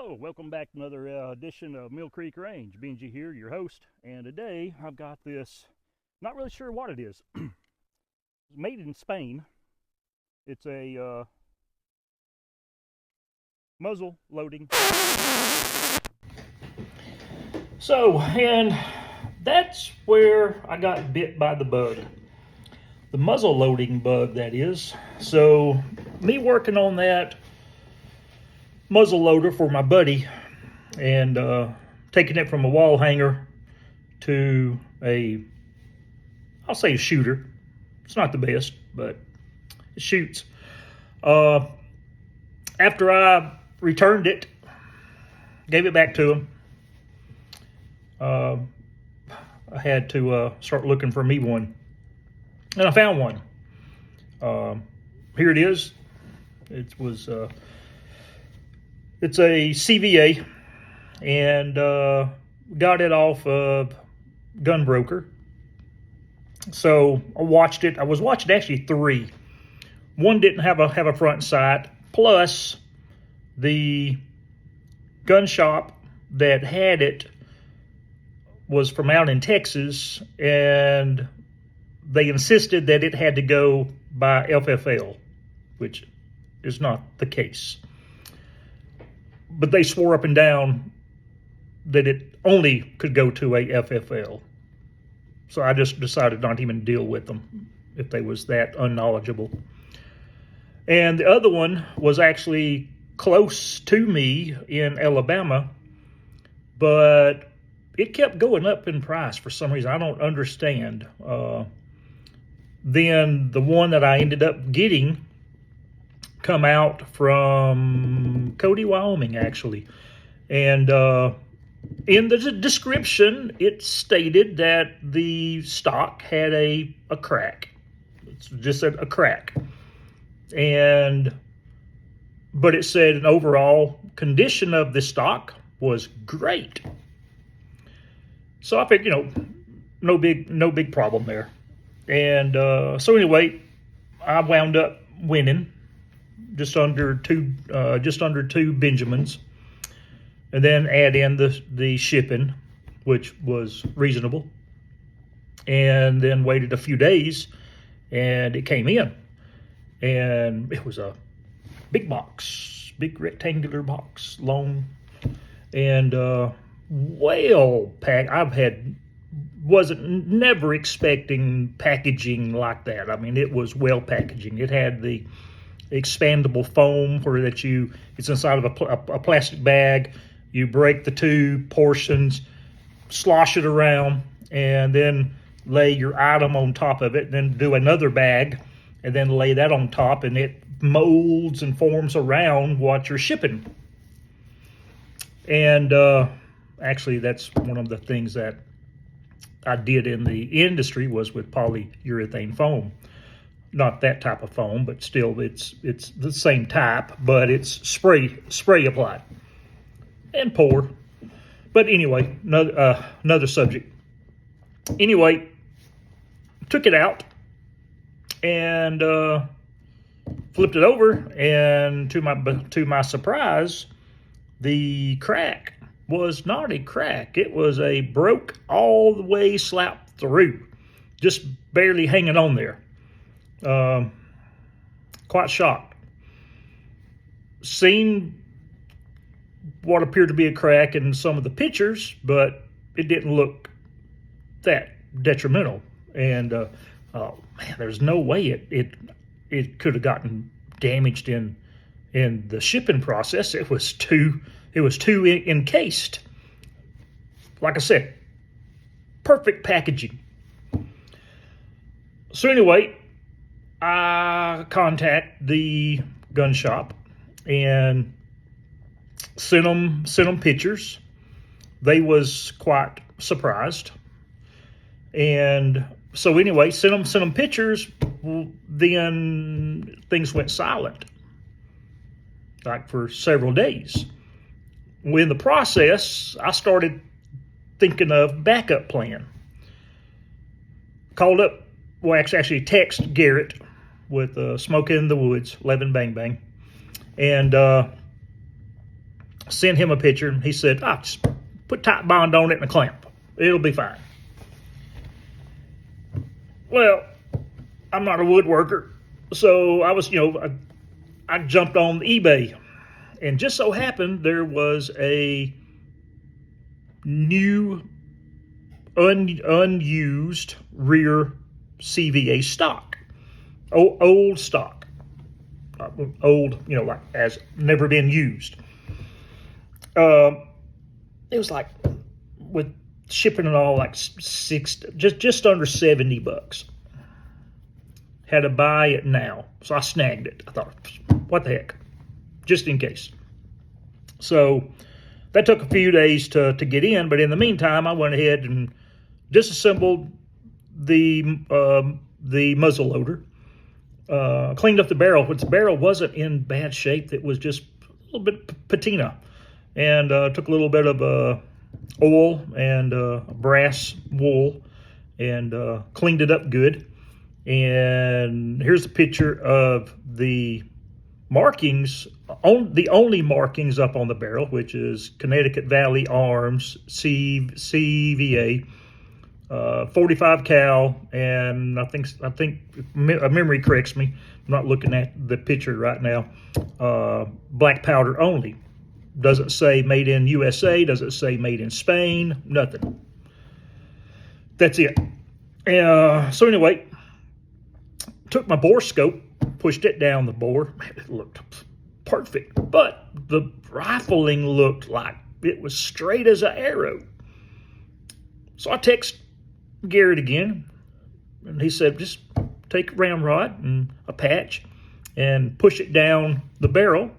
Hello, welcome back to another edition of Mill Creek Range. Benji here, your host, and today I've got this, not really sure what it is. It's made in Spain. It's a muzzle loading. And that's where I got bit by the bug. The muzzle loading bug, that is. So, me working on that muzzle loader for my buddy and taking it from a wall hanger to I'll say a shooter. It's not the best, but it shoots. After I returned it, gave it back to him, I had to start looking for me one, and I found one. Here it is. It's a CVA, and got it off of Gunbroker. So I watched it. I was watching actually three. One didn't have a front sight. Plus, the gun shop that had it was from out in Texas, and they insisted that it had to go by FFL, which is not the case. But they swore up and down that it only could go to a FFL. So I just decided not to even deal with them if they was that unknowledgeable. And the other one was actually close to me in Alabama, but it kept going up in price for some reason. I don't understand. Then the one that I ended up getting come out from Cody, Wyoming, actually. And in the description, it stated that the stock had a crack. It's just a crack. But it said an overall condition of the stock was great. So I figured, no big problem there. And so anyway, I wound up winning just under two Benjamins, and then add in the shipping, which was reasonable, and then waited a few days, and it came in, and it was a big box, big rectangular box, long, and well packed. Wasn't never expecting packaging like that. I mean, it was well packaging. It had the expandable foam it's inside of a plastic bag. You break the two portions, slosh it around, and then lay your item on top of it, and then do another bag, and then lay that on top, and it molds and forms around what you're shipping. And actually, that's one of the things that I did in the industry was with polyurethane foam. Not that type of foam, but still it's the same type, but it's spray applied and pour. But anyway, another subject. Anyway, took it out and flipped it over, and to my surprise, the crack was not a crack. It was a broke all the way slapped through, just barely hanging on there. Quite shocked. Seen what appeared to be a crack in some of the pictures, but it didn't look that detrimental. And oh man, there's no way it could have gotten damaged in the shipping process. It was too encased. Like I said, perfect packaging. So anyway, I contact the gun shop and sent them pictures. They was quite surprised. And so anyway, sent them pictures. Then things went silent, like for several days. In the process, I started thinking of backup plan. Called up, actually text Garrett with Smoke in the Woods, 11 Bang Bang, and Sent him a picture. He said, just put Titebond on it and a clamp. It'll be fine. Well, I'm not a woodworker, so I was, I jumped on eBay, and just so happened there was a new unused rear CVA stock, old stock, old, like as never been used. It was like, with shipping and all, like just under $70. Had to buy it now, so I snagged it. I thought, what the heck, just in case. So that took a few days to get in, but in the meantime, I went ahead and disassembled the muzzle loader, cleaned up the barrel, which the barrel wasn't in bad shape. It was just a little bit patina, and took a little bit of oil and brass wool and cleaned it up good. And here's a picture of the markings, the only markings up on the barrel, which is Connecticut Valley Arms CVA, 45 cal, and I think if memory corrects me, I'm not looking at the picture right now, black powder only. Doesn't say made in USA, doesn't say made in Spain, nothing. That's it. So anyway, took my bore scope, pushed it down the bore. Man, it looked perfect, but the rifling looked like it was straight as an arrow. So I text Garrett again, and he said, just take a ramrod and a patch and push it down the barrel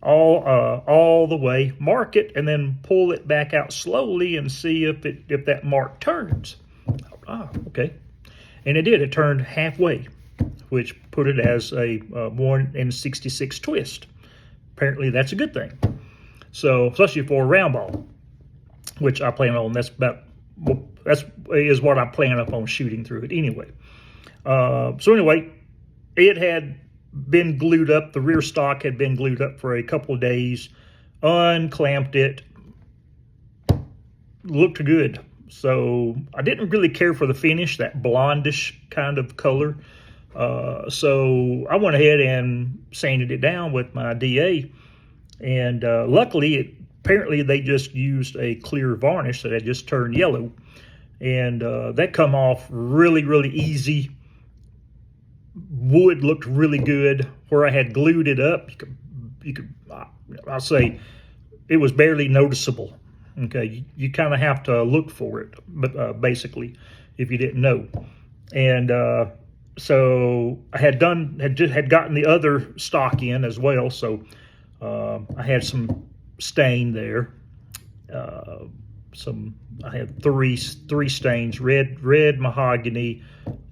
all the way, mark it, and then pull it back out slowly and see if that mark turns. Okay. And it did. It turned halfway, which put it as a 1 in 66 twist. Apparently, that's a good thing. So, especially for a round ball, which I plan on. That's what I plan upon shooting through it anyway. So anyway, it had been glued up. The rear stock had been glued up for a couple of days. Unclamped it. Looked good. So I didn't really care for the finish, that blondish kind of color. So I went ahead and sanded it down with my DA. And luckily, apparently they just used a clear varnish that had just turned yellow. And that come off really, really easy. Wood looked really good. Where I had glued it up, I'll say it was barely noticeable. Okay, you kind of have to look for it, but basically, if you didn't know. And so I had gotten the other stock in as well, so I had some stain there. I had three stains: red mahogany,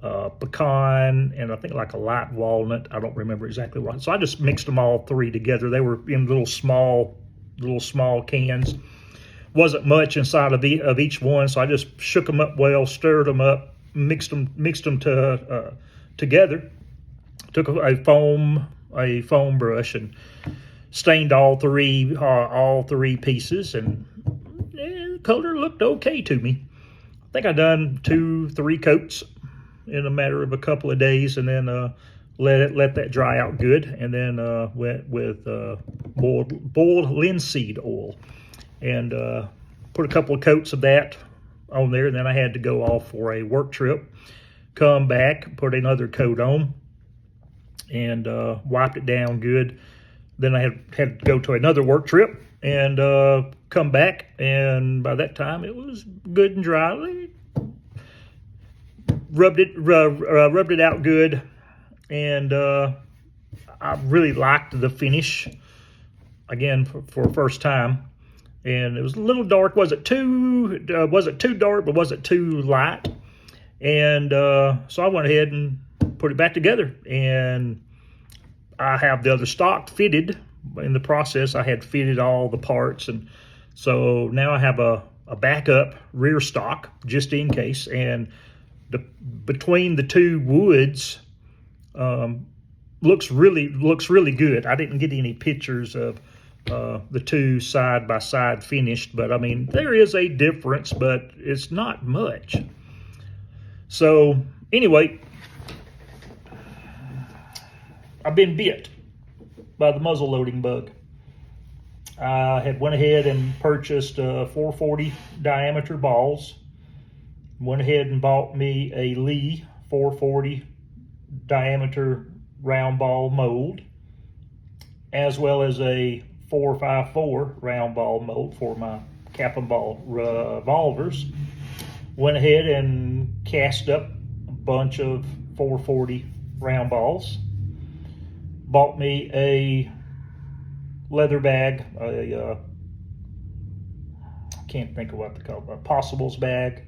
pecan, and I think like a light walnut. I don't remember exactly what. So I just mixed them all three together. They were in little small cans. Wasn't much inside of each one, so I just shook them up well, stirred them up, mixed them together. Took a foam brush and stained all three pieces, and the color looked okay to me. I think I done 2-3 coats in a matter of a couple of days, and then let that dry out good, and then went with boiled linseed oil. And put a couple of coats of that on there. And then I had to go off for a work trip, come back, put another coat on, and wiped it down good. Then I had to go to another work trip and come back. And by that time, it was good and dry. Rubbed it out good, and I really liked the finish. Again, for first time. And it was a little dark. Wasn't too dark, but wasn't too light. And so I went ahead and put it back together. And I have the other stock fitted. In the process, I had fitted all the parts, and so now I have a backup rear stock just in case. And between the two woods, looks really good. I didn't get any pictures of the two side by side finished, but I mean, there is a difference, but it's not much. So anyway, I've been bit by the muzzle loading bug. I had went ahead and purchased 440 diameter balls. Went ahead and bought me a Lee 440 diameter round ball mold, as well as a 454 round ball mold for my cap and ball revolvers. Went ahead and cast up a bunch of 440 round balls. Bought me a leather bag, I can't think of what they call it, a possibles bag.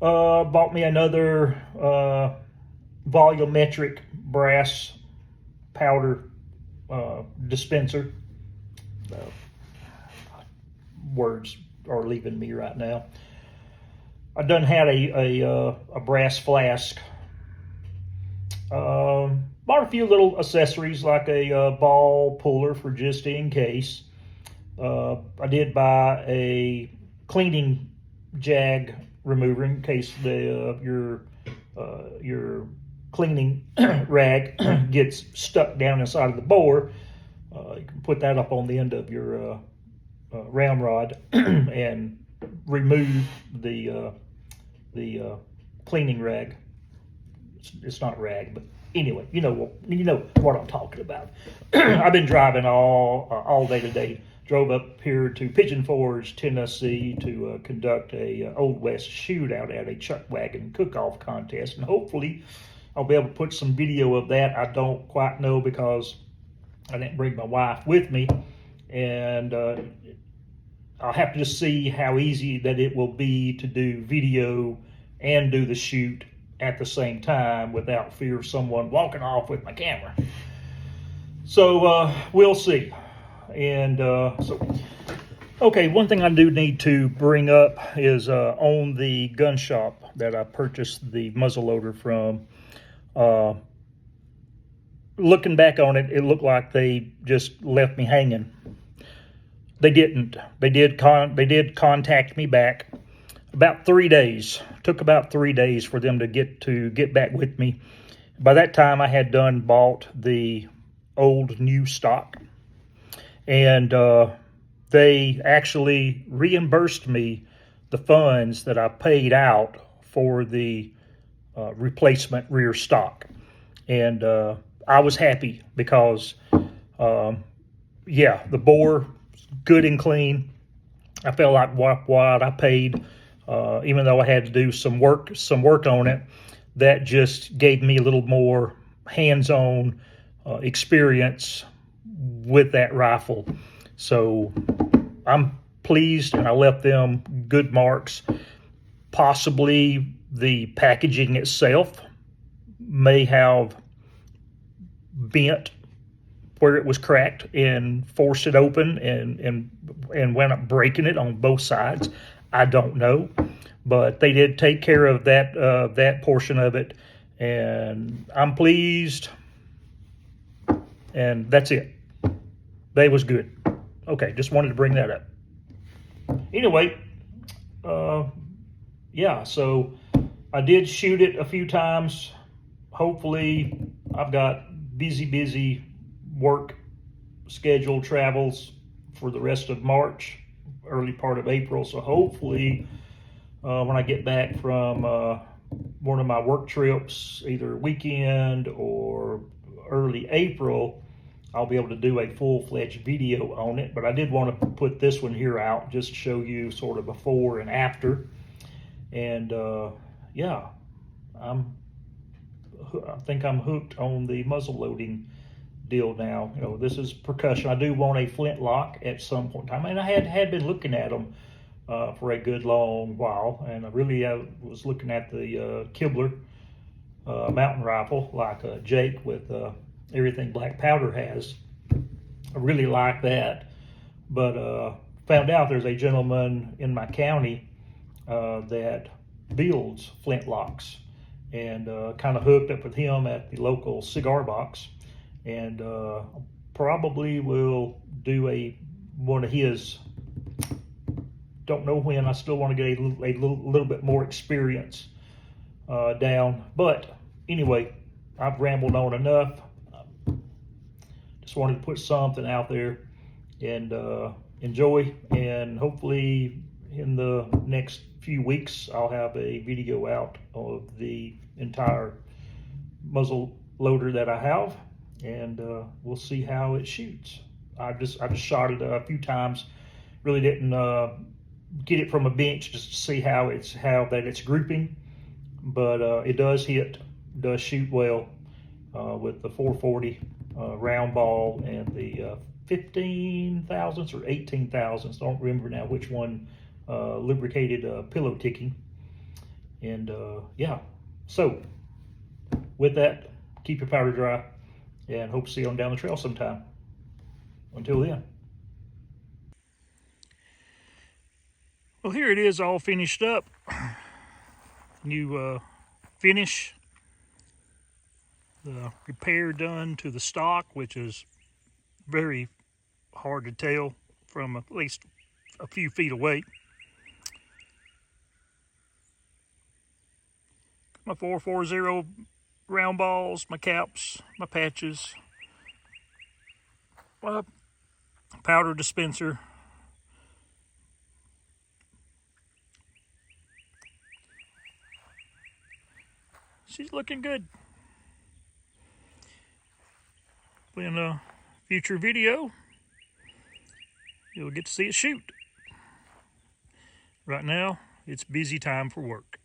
Bought me another volumetric brass powder dispenser. Words are leaving me right now. I done had a brass flask. Bought a few little accessories like a ball puller for just in case. I did buy a cleaning jag remover in case your cleaning rag gets stuck down inside of the bore. You can put that up on the end of your round rod and remove the cleaning rag. It's not rag, but anyway, you know what I'm talking about. I've been driving all day today. Drove up here to Pigeon Forge, Tennessee, to conduct a Old West shootout at a chuck wagon cook-off contest, and hopefully I'll be able to put some video of that. I don't quite know because I didn't bring my wife with me, and I'll have to just see how easy that it will be to do video and do the shoot at the same time without fear of someone walking off with my camera. So we'll see. And okay, one thing I do need to bring up is on the gun shop that I purchased the muzzleloader from. Looking back on it, it looked like they just left me hanging. They didn't. They did contact me back. About 3 days. Took about 3 days for them to get back with me. By that time, I had bought the old new stock, and they actually reimbursed me the funds that I paid out for the replacement rear stock, and I was happy because, yeah, the bore good and clean. I felt like what I paid. Even though I had to do some work on it, that just gave me a little more hands-on experience with that rifle. So I'm pleased, and I left them good marks. Possibly the packaging itself may have bent where it was cracked and forced it open and wound up breaking it on both sides. I don't know, but they did take care of that portion of it, and I'm pleased, and that's it. They was good. Okay, just wanted to bring that up. Anyway, yeah, so I did shoot it a few times. Hopefully, I've got busy work schedule travels for the rest of March, early part of April. So hopefully when I get back from one of my work trips, either weekend or early April, I'll be able to do a full-fledged video on it. But I did want to put this one here out just to show you sort of before and after. And yeah, I think I'm hooked on the muzzle loading deal now. You know, this is percussion. I do want a flintlock at some point in time, and I had been looking at them for a good long while, and I really was looking at the Kibler mountain rifle like Jake with everything Black Powder has. I really like that, but found out there's a gentleman in my county that builds flintlocks, and kind of hooked up with him at the local cigar box. And probably will do one of his. Don't know when. I still want to get a little bit more experience down. But anyway, I've rambled on enough. Just wanted to put something out there and enjoy. And hopefully in the next few weeks, I'll have a video out of the entire muzzle loader that I have, and we'll see how it shoots. I just shot it a few times. Really didn't get it from a bench just to see how it's grouping, but it does shoot well with the 440 round ball and the 15 thousandths or 18 thousandths. Don't remember now which one. Lubricated pillow ticking, and yeah. So with that, keep your powder dry, and hope to see you on down the trail sometime. Until then. Well, here it is, all finished up. New finish, the repair done to the stock, which is very hard to tell from at least a few feet away. My 440 round balls, my caps, my patches, my powder dispenser. She's looking good. In a future video, you'll get to see it shoot. Right now, it's busy time for work.